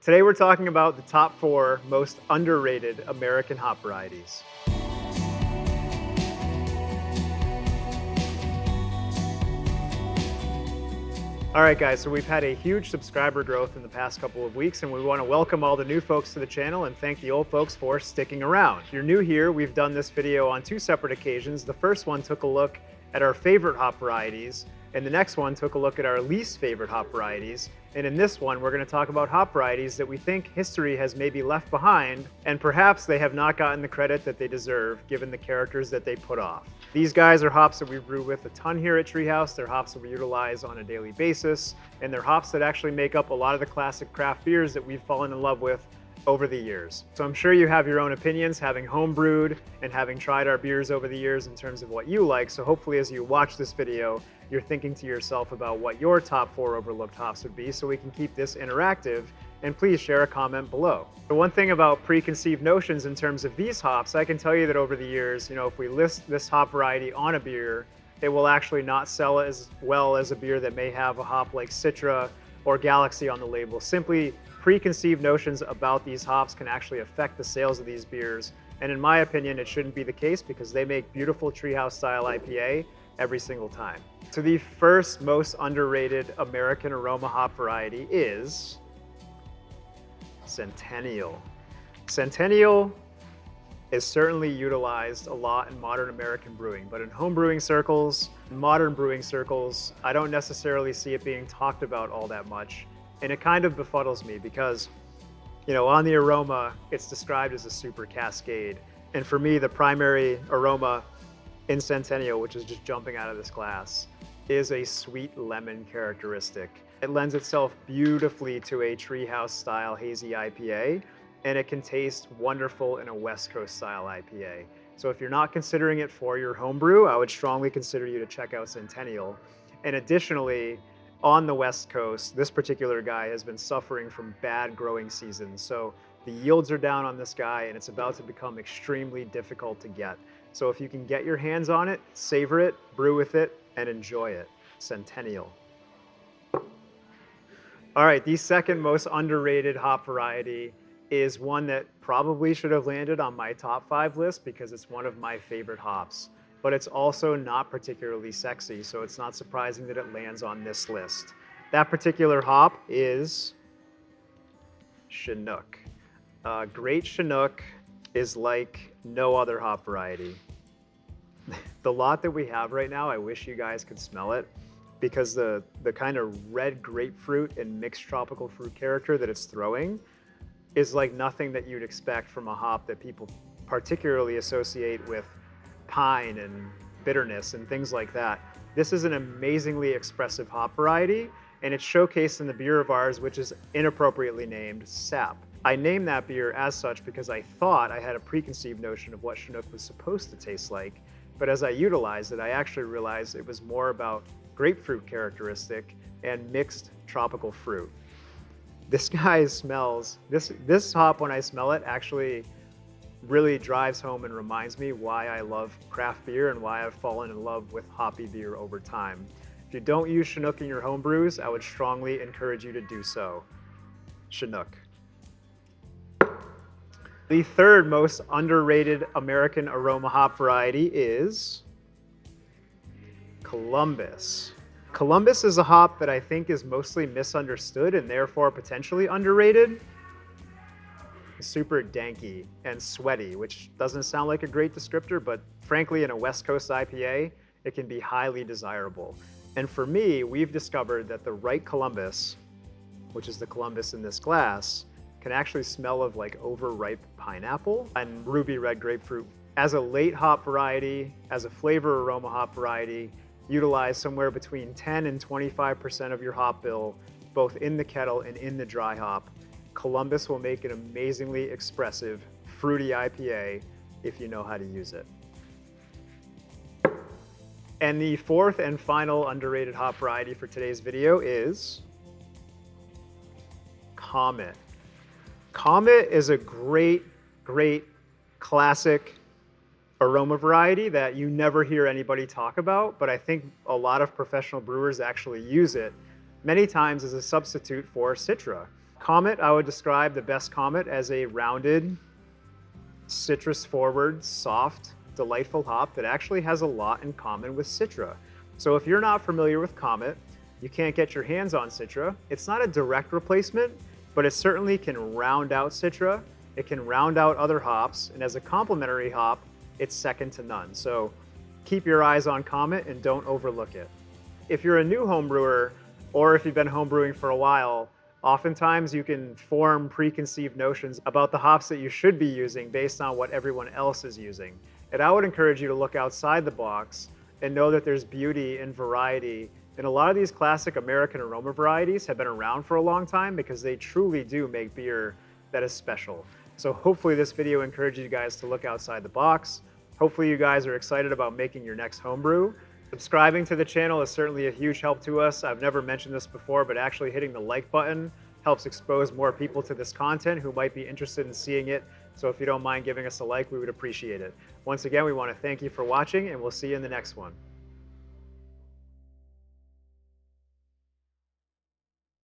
Today we're talking about the top 4 most underrated American hop varieties. All right, guys, so we've had a huge subscriber growth in the past couple of weeks, and we want to welcome all the new folks to the channel and thank the old folks for sticking around. If you're new here, we've done this video on 2 separate occasions. The first one took a look at our favorite hop varieties, and the next one took a look at our least favorite hop varieties. And in this one, we're going to talk about hop varieties that we think history has maybe left behind, and perhaps they have not gotten the credit that they deserve given the characters that they put off. These guys are hops that we brew with a ton here at Tree House. They're hops that we utilize on a daily basis, and they're hops that actually make up a lot of the classic craft beers that we've fallen in love with over the years. So I'm sure you have your own opinions, having home brewed and having tried our beers over the years in terms of what you like. So hopefully as you watch this video, you're thinking to yourself about what your top 4 overlooked hops would be so we can keep this interactive, and please share a comment below. The one thing about preconceived notions in terms of these hops, I can tell you that over the years, if we list this hop variety on a beer, it will actually not sell as well as a beer that may have a hop like Citra or Galaxy on the label. Simply preconceived notions about these hops can actually affect the sales of these beers. And in my opinion, it shouldn't be the case because they make beautiful treehouse style IPA every single time. So the first most underrated American aroma hop variety is Centennial. Centennial is certainly utilized a lot in modern American brewing, but in home brewing circles, modern brewing circles, I don't necessarily see it being talked about all that much. And it kind of befuddles me because, on the aroma, it's described as a super cascade. And for me, the primary aroma in Centennial, which is just jumping out of this glass, is a sweet lemon characteristic. It lends itself beautifully to a treehouse style hazy IPA, and it can taste wonderful in a West Coast style IPA. So if you're not considering it for your homebrew, I would strongly consider you to check out Centennial. And additionally, on the West Coast, this particular guy has been suffering from bad growing seasons. So the yields are down on this guy and it's about to become extremely difficult to get. So if you can get your hands on it, savor it, brew with it, and enjoy it. Centennial. All right, the second most underrated hop variety is one that probably should have landed on my top 5 list because it's one of my favorite hops, but it's also not particularly sexy, so it's not surprising that it lands on this list. That particular hop is Shinook. Great Shinook is like no other hop variety. The lot that we have right now, I wish you guys could smell it because the kind of red grapefruit and mixed tropical fruit character that it's throwing is like nothing that you'd expect from a hop that people particularly associate with pine and bitterness and things like that. This is an amazingly expressive hop variety, and it's showcased in the beer of ours, which is inappropriately named Sap. I named that beer as such because I thought I had a preconceived notion of what Chinook was supposed to taste like, but as I utilized it, I actually realized it was more about grapefruit characteristic and mixed tropical fruit. This guy smells, this hop when I smell it actually really drives home and reminds me why I love craft beer and why I've fallen in love with hoppy beer over time. If you don't use Chinook in your home brews, I would strongly encourage you to do so. Chinook. The third most underrated American aroma hop variety is Columbus. Columbus is a hop that I think is mostly misunderstood and therefore potentially underrated. Super danky and sweaty, which doesn't sound like a great descriptor, but frankly, in a West Coast IPA, it can be highly desirable. And for me, we've discovered that the right Columbus, which is the Columbus in this glass, can actually smell of like overripe pineapple and ruby red grapefruit. As a late hop variety, as a flavor aroma hop variety, utilize somewhere between 10 and 25% of your hop bill, both in the kettle and in the dry hop. Columbus will make an amazingly expressive, fruity IPA if you know how to use it. And the fourth and final underrated hop variety for today's video is Comet. Comet is a great classic aroma variety that you never hear anybody talk about, but I think a lot of professional brewers actually use it many times as a substitute for Citra. Comet, I would describe the best Comet as a rounded, citrus-forward, soft, delightful hop that actually has a lot in common with Citra. So if you're not familiar with Comet, you can't get your hands on Citra. It's not a direct replacement, but it certainly can round out Citra. It can round out other hops, and as a complementary hop, it's second to none. So keep your eyes on Comet and don't overlook it. If you're a new home brewer, or if you've been home brewing for a while, oftentimes you can form preconceived notions about the hops that you should be using based on what everyone else is using. And I would encourage you to look outside the box and know that there's beauty in variety. And a lot of these classic American aroma varieties have been around for a long time because they truly do make beer that is special. So hopefully this video encourages you guys to look outside the box. Hopefully you guys are excited about making your next homebrew. Subscribing to the channel is certainly a huge help to us. I've never mentioned this before, but actually hitting the like button helps expose more people to this content who might be interested in seeing it. So if you don't mind giving us a like, we would appreciate it. Once again, we want to thank you for watching, and we'll see you in the next one.